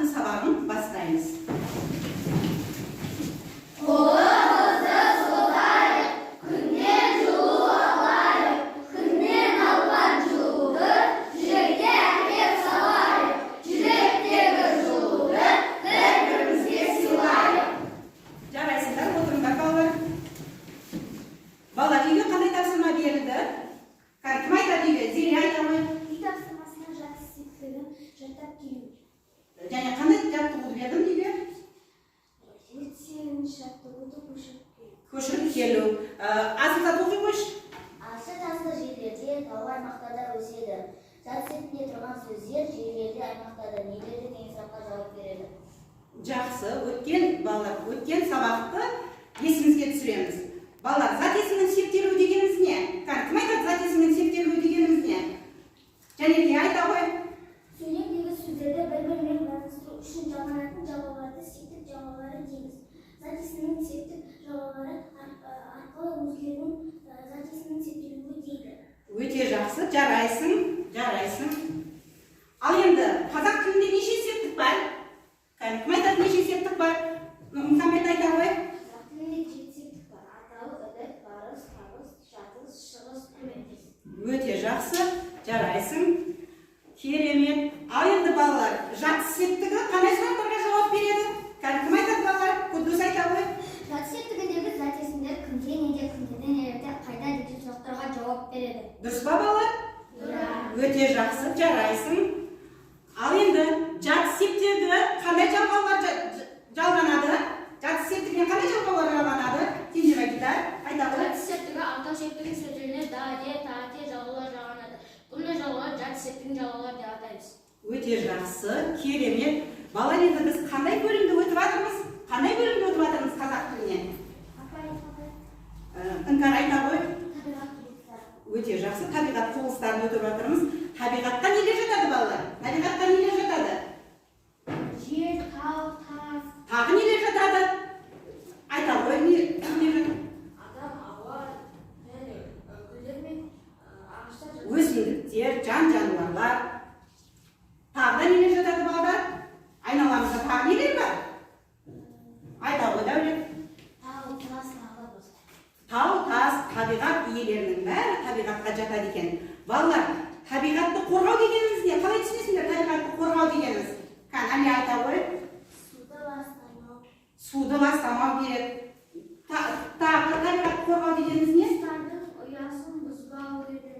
Атын сабағын бастаймыз. Балалар, үйге қандай тапсырма берілді? Кім айтады үйге? Зере айтады ма? Үй тапсырмасына жаты септігін жаттап келу. Және қандай жаттығуды бердім үйге? Ертеңін жаттығуды көшіріп келу. Азылдап оқи қойшы. Асы тасты жерлерде, таулы аймақтарда өседі. Зат сетінде тұрған сөздер жерлерде, аймақтарда нелерде деген сұраққа жауап береді. Жақсы, балалар, өткен сабақты есімізге түсіреміз. Балалар, зат есімнің септелуі дегеніміз не? Кім айтады зат есімнің септелуі дегеніміз не? Және не айта ғой? сөйлемдегі сөздерді бір-бірімен байланыстыру үшін жалғанатын жалғауларды септік жалғаулары дейміз. Зат есімнің септік жалғаулары арқылы өзгеруін зат есімнің септелуі дейді. Өте жақсы, жарайсың. Ал енді қазақ тілінде неше септік бар? Кім айтады неше септік бар? Мұхаммед айта ғой? Қазақ тілінде 7 септік бар. Аталы, үдік, барыс, қабыс, жатыс, шығыс, көмектес. Өте жақсы, жарайсың. Керемет. Ал енді балалар, жат септігі қандай сұрақтарға жауап береді? Кім айтады балалар? Құддус айта ғой? Жат септігіндегі зат есімдер кімде, неде, кімдеде, нелерде, қайда деген сұрақтарға жауап береді. Дұрыс па балалар? Өте жақсы, жарайсың. Ал енді жат септігі қандай жалғаулар жалғанады? Жат септігінен қандай жалғаулар жалғанады? Кенже айтар, айта ғой? Жат септігі ата септігінің сөздеріне да, де, та, те жалғаулар жалғанады. Бұндай жалғаулар жат септігін жалғаулар деп атаймыз. Өте жақсы, керемет. Балалар, енді біз қандай бөлімді өтіп жатырмыз? Қазақ тілінен? Іңкәр айта ғой? Өте жақсы, табиғат құбылыстарын өтіп жатырмыз. Табиғатқа нелер жатады балалар? Табиғатқа нелер жатады? Жер, тау, тас. Тағы нелер жатады? Айта ғой, нелер жатады? Адам, ауа, және гүлдер мен ағаштар жатады. Өсімдіктер, жан-жануарлар. Тағы да нелер жатады балалар? Айналамызда тағы нелер бар? Айта ғой, Дәулет. Тау, тас, тағы басқа. Тау, тас, табиғат иелерінің бәрі табиғатқа жатады екен. Балалар, табиғатты қорғау дегеніміз не? Қалай түсінесіңдер табиғатты қорғау дегеніміз? Әне айта ғой? Суды ластамау. Суды ластамау керек. Тағы табиғатты қорғау дегеніміз не? Құстардың ұясын бұзбау еді.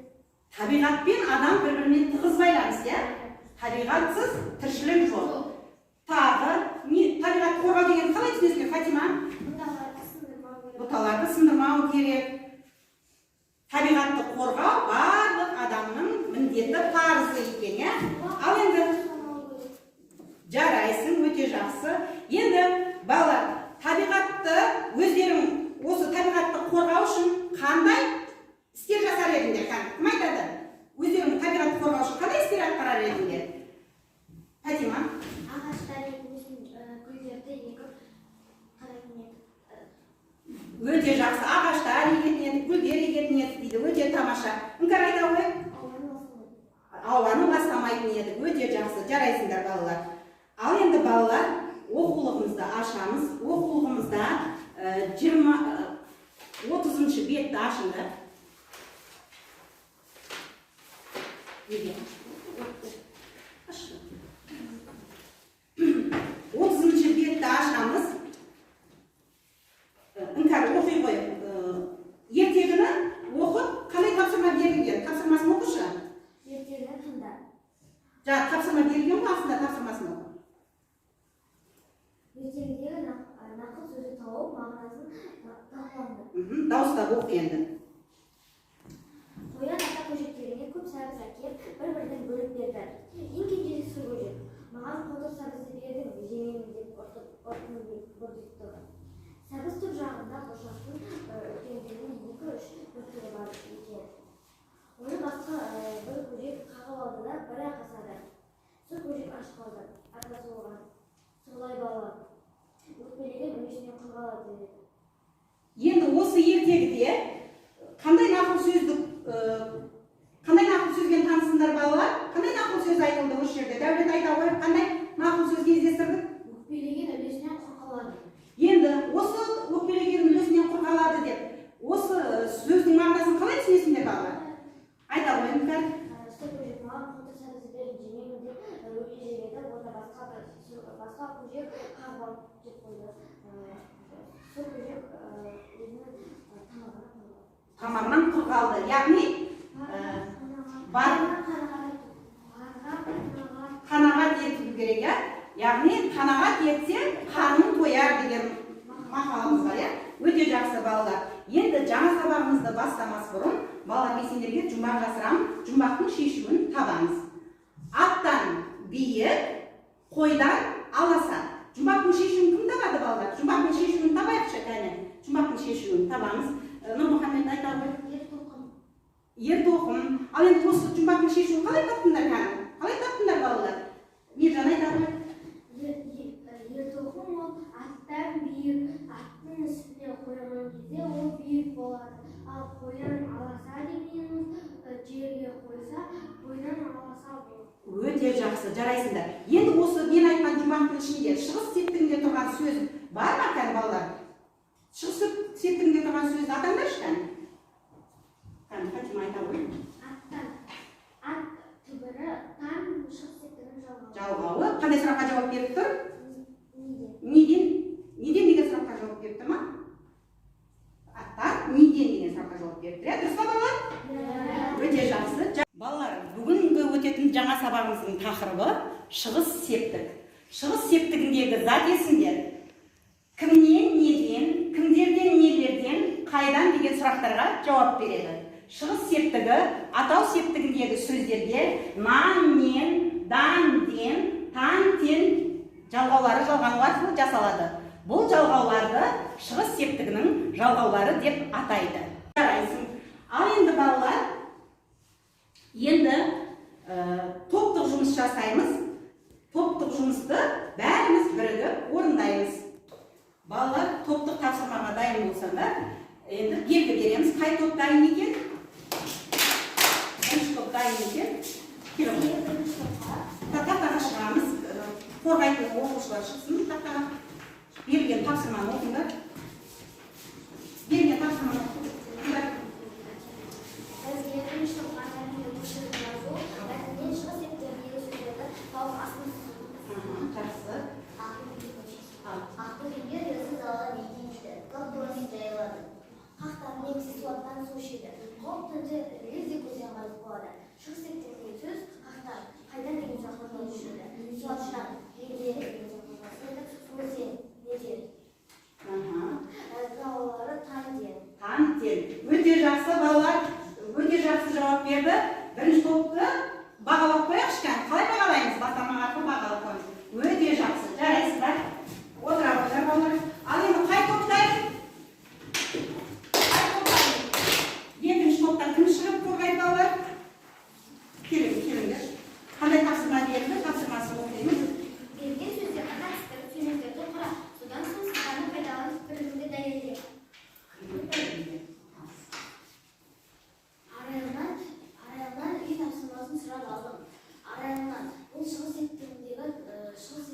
Табиғатпен адам бір-бірімен тығыз байланыс, иә? Табиғатсыз тіршілік жоқ. Тағы табиғатты қорғау деген қалай түсінесіңдер, Фатима? Бұталарды сындырмау керек. Бұталарды сындырмау керек. Табиғатты қорғау барлық адамның міндеті, парызы екен, иә? Ал енді жарайсың, өте жақсы. Енді балалар, табиғатты өздерің осы табиғатты қорғау үшін қандай істер жасар едіңдер? Кім айтады? Өздерің табиғатты қорғау үшін қандай істер атқарар едіңдер? Фатима? Ағаштар егісін, гүлдерді егіп қарайтын едік. Өте жақсы. Ағаштар егетін едік, гүлдер егетін едік дейді. Өте тамаша. Іңкәр айта ғой? Ауаны ластамайтын едік. Өте жақсы. Жарайсыңдар балалар. Ал енді балалар, оқулығымызды ашамыз. Оқулығымызда 30-шы бетті ашыңдар. 30-шы бетті ашамыз. Іңкәр оқи ғой. Ертегіні оқып, қандай тапсырма берілген? Тапсырмасын оқышы. Ертегі тыңда. Тапсырма берілген ғой, астында тапсырмасын оқы. Ертегідегі нақыл сөзі тауып, мағынасын талқыланды. Дауыстап оқы енді. Қоян ата көжектеріне көп сабыз әкеп, бір-бірден бөліп берді. Ең кенжесі сұр көжек. Маған қотыр сабызды бердің, жемеймін деп ұртын бұрдықты. Сабыз түп жағында қошақтың үлкендігінің 2-3 бүркігі бар екен. Оны басқа бір көжек қағып алды да бір-ақ асады. Сұр көжек аш қалды, атасы оған. Солай бала, өкпелеген өңешінен қырғалады деді. Енді осы ертегіде қандай нақыл сөзбен танысыңдар балалар? Қандай нақыл сөз айтылды осы жерде? Дәулет айта ғой, қандай нақыл сөз кездесті басқа көжек қағбал деп қойды. Сол көжек өзінің тамағынан құр қалды. Яғни қанағат ету керек, иә? Яғни қанағат етсе қарның тояр деген мақалымыз бар, иә? Өте жақсы балалар. Енді жаңа сабағымызды бастамас бұрын балалар, мен сендерге жұмбақ жасырамын. Жұмбақтың шешуін табамыз. Аттан биік, қойдан аласа. Жұмбақтың шешуін кім табады балалар? Жұмбақтың шешуін табайықшы, кәне. Жұмбақтың шешуін табамыз. Нұрмұхаммед айта ғой. Ер-тоқым. Ал енді осы жұмбақтың шешуін қалай таптыңдар, кәне? Қалай таптыңдар балалар? Мержан айта ғой. Ер-тоқым ол аттан биік, аттың үстіне қойған кезде ол биік болады. Ал қойдан аласа дегеніміз жерге қойса, қойдан аласа болады. Өте жақсы, жарайсыңдар. Енді осы мен айтқан жұмбақтың ішінде шығыс септігінде тұрған сөз бар ма, кәне балалар? Шығыс септігінде тұрған сөзді атаңдаршы, кәне. Кәне, Фатима айта ғой. Аттан. Ат түбірі тан шығыс септігінің Жалғауы. Қандай сұраққа жауап беріп тұр? Неден? Неден деген сұраққа жауап беріп тұр ма? Аттан неден деген сұраққа жауап беріп тұр. Дұрыс па балалар? Өте жақсы. Балалар, бүгінгі өтетін жаңа сабағымыздың тақырыбы шығыс септік. Шығыс септігіндегі зат есімдер. Кімнен, неден, кімдерден, нелерден, қайдан деген сұрақтарға жауап береді. Шығыс септігі атау септігіндегі сөздерде нан, нен, дан, ден, тан, тен жалғаулары жалғану арқылы жасалады. Бұл жалғауларды шығыс септігінің жалғаулары деп атайды. Жарайсың. Ал енді балалар, енді топтық жұмыс жасаймыз. Топтық жұмысты бәріміз бірігіп орындаймыз. Балалар, топтық тапсырмаға дайын болсаңдар, енді белгі береміз. Қай топ дайын екен? Бірінші топ дайын екен. Тақтаға шығамыз. Қорғайтын оқушылар шықсын. Тақтаға берілген тапсырманы оқыңдар. Берілген тапсырманы оқыңдар. Ақтөбеге риза зала деген еді. Қақтығымен жайылады. Қақтан немсіз суаттан су ішеді. Қоқ түнде лезде көзден ғайып болады. Шығыс септігіндегі сөз қақтан. Қайдан деген сұраққа жауап береді. Суатшыдан, неден деген сұраққа жауап береді. Неден. Жалғаулары тан ден. Тан ден. Өте жақсы балалар, өте жақсы жауап берді. Бірінші топты бағалап қояқшы, кәне. Қалай бағалаймыз? Бастама арқылы бағалап қоямыз. Өте жақсы. Жарайсыздар. Отыра қойдар балалар. Ал енді қай топтар? Екінші топтан кім шығып қорғайды балалар? Келіңдер. Қандай тапсырма берді? Тапсырмасын оқимыз. Берген сөздер қатысты сөйлемдерді құра. Содан соң сызбаны пайдаланып бірлігінде дәлелдеп. Арайлынан үй тапсырмасын сұрап алдым. Арайлынан бұл шығыс септігіндегі сөз.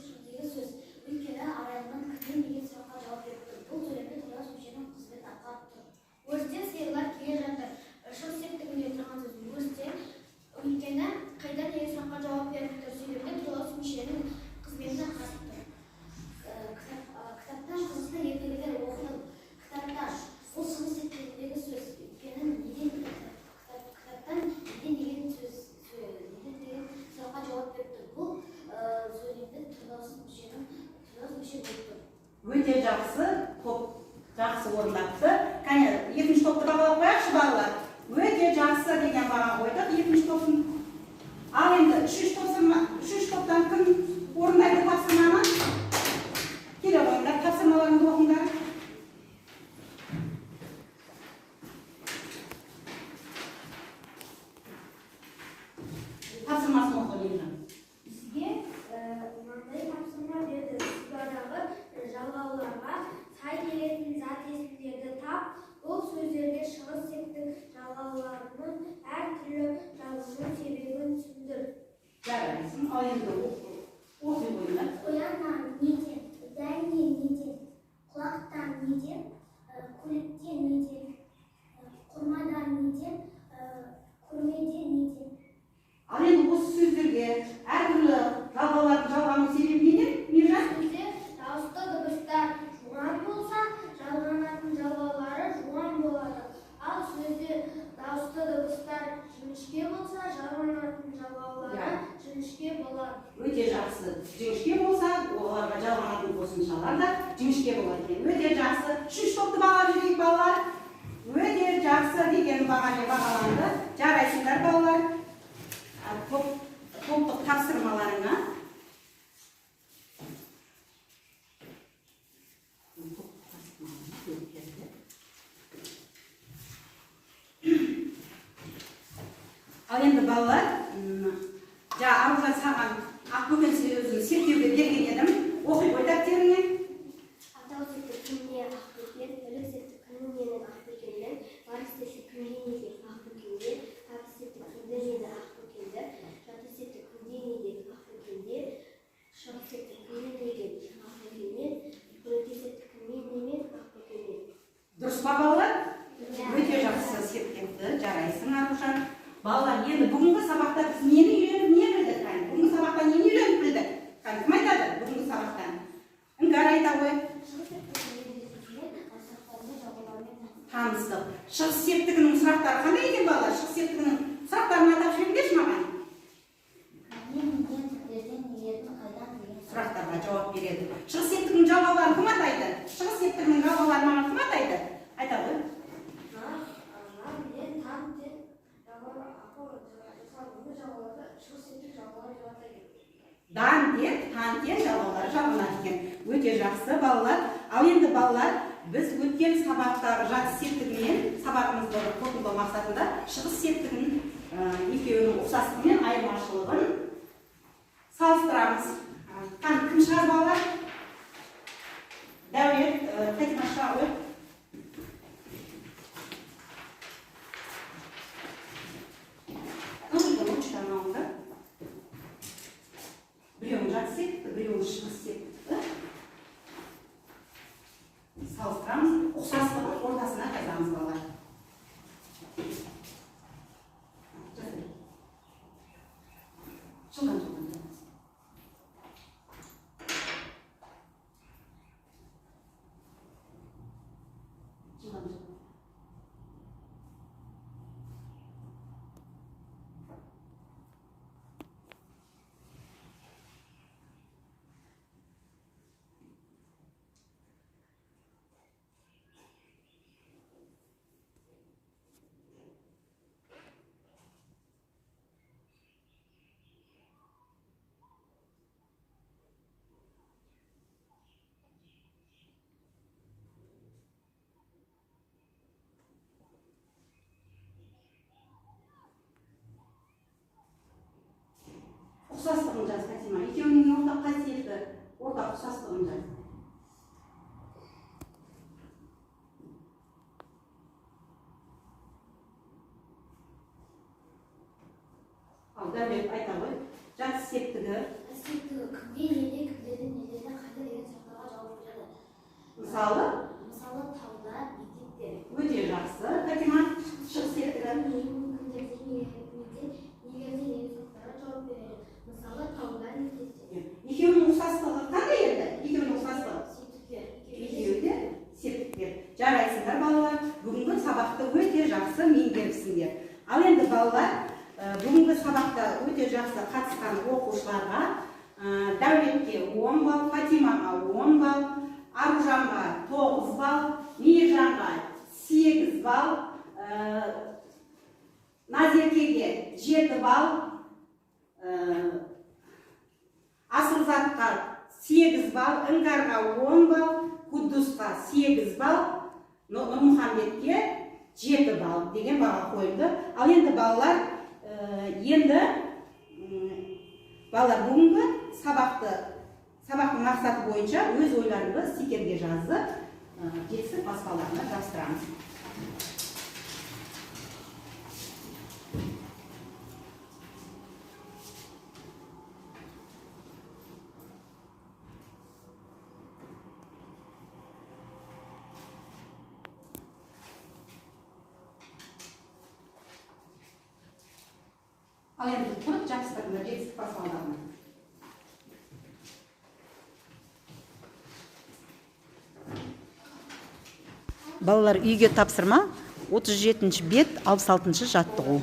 Өйткені арайлынан кімнен деген сұраққа жауап беріп тұр. Бұл сөйлемде тұлғас мүшенің қызмет атқарып тұр. Өрістен сиырлар келе жатыр. Шығыс септігінде тұрған сөз өрістен. Өйткені қайдан деген сұраққа жауап беріп тұр. Сөйлемде тұлғас мүшенің қызметін атқарып тұр. Кітаптан қызықты ертегілер оқыдым. Кітаптан бұл шығыс септігіндегі сөз. Өйткені кітаптан неден деген сұраққа жауап беріп тұр. Бұл сөйлемде тұлғас мүшенің Өте жақсы, жақсы орындапты. Кәне, екінші топты бағалап қояқшы балалар. Өте жақсы деген баға қойдық, екінші топтың. Ал енді үшінші топтан кім орындайды тапсырманы? Келе қойыңдар, тапсырмаларыңды оқыңдар. Тапсырмасын оқы деймін. Бізге мынандай тапсырма берді. Судағы жалғауларға сай келетін зат есімдерді тап. Бұл сөздерде шығыс септік жалғауларының әртүрлі жазылу себебін түсіндір. Жарайсың. Ал енді оқи қойыңдар. Қояннан неден, дәннен неден, құлақтан неден, көліктен неден, құрмадан неден, көрмеден неден. Ал енді осы сөздерге әртүрлі жалғаулардың жалғану себебі неден, Миржан? жіңішке болса, оларға жалғанатын қосымшалар да жіңішке болады екен. Өте жақсы. Үшінші топты бағалап жіберейік балалар. Өте жақсы деген бағамен бағаланды. Жарайсыңдар балалар. Топтық тапсырмаларыңа. Ал енді балалар, Аружан саған Ақбөкен сөзін септеуге берген едім. Оқи қой дәптеріңе. Атау сеті күніне Ақбөкен, өлік сеті күнінен Ақбөкеннен, барыс сеті күнденеге Ақбөкенде, табыс сеті күнденеді Ақбөкенді, жаты сеті күнденеге Ақбөкенде, шығыс сеті күнденеге Ақбөкеннен, өте сеті күнденемен Ақбөкенде. Дұрыс па балалар? Өте жақсы септепті, жарайсың Аружан. Балалар, енді бүгінгі сабақта біз нені үйреніп, не білдік? Бүгінгі сабақта нені үйреніп білдік? Кім айтады бүгінгі сабақтан? Іңкәр айта ғой. Таныстық. Шығыс септігінің сұрақтары қандай екен балалар? Шығыс септігінің сұрақтарын атап жіберіңдерші маған. Сұрақтарға жауап береді. Шығыс септігінің жалғауларын кім атайды? Шығыс септігінің жалғауларын маған кім атайды? Айта ғой. Дан тен, тан тен жалғаулары жалғанады екен. Өте жақсы балалар. Ал енді балалар, біз өткен сабақтағы жатыс септігімен сабағымызды қорытындылау мақсатында шығыс септігінің екеуінің ұқсастығы мен айырмашылығын салыстырамыз. Кім шығар балалар? Дәулет, Фатима шығар ғой. Біреуін жатыс септігі, біреуін шығыс септігі. Салыстырамыз, ұқсастығын ортасына жазамыз балалар. Жылдан жазамыз. Ұқсастығын жаз, Фатима. Екеуінің ортақ қасиеті, ортақ ұқсастығын жаз. Ал Дәулет айта ғой. Жатыс септігі. Септігі күнде, күндерден, недерден қайда деген сұрақтарға жауап береді. Мысалы? Мысалы, тауда, мектепте. Өте жақсы. Фатима, шығыс септігі. Күндерден, негерден деген сұрақтарға жауап береді. Мысалы, тауда, мектепте. Екеуінің ұқсастығы қандай еді? Екеуінің ұқсастығы? Септіктер. Екеуі де септіктер. Жарайсыңдар балалар. Бүгінгі сабақты өте жақсы меңгеріпсіңдер. Ал енді балалар, бүгінгі сабақта өте жақсы қатысқан оқушыларға Дәулетке 10 балл, Фатимаға 10 балл, Аружанға 9 балл, Мейіржанға 8 балл, Назеркеге 7 балл, Асылзатқа 8 балл, Іңкәрға 10 балл, Куддусқа 8 балл, Нұрмұхамбетке 7 балл деген баға қойылды. Ал енді балалар, бүгінгі сабақтың мақсаты бойынша өз ойларыңды стикерге жазып, жетістік баспаларына жапсырамыз. Ал енді тұрып жапсырыңдар жетістік баспаларына. Балалар, үйге тапсырма 37-ші бет 66-ші жаттығу.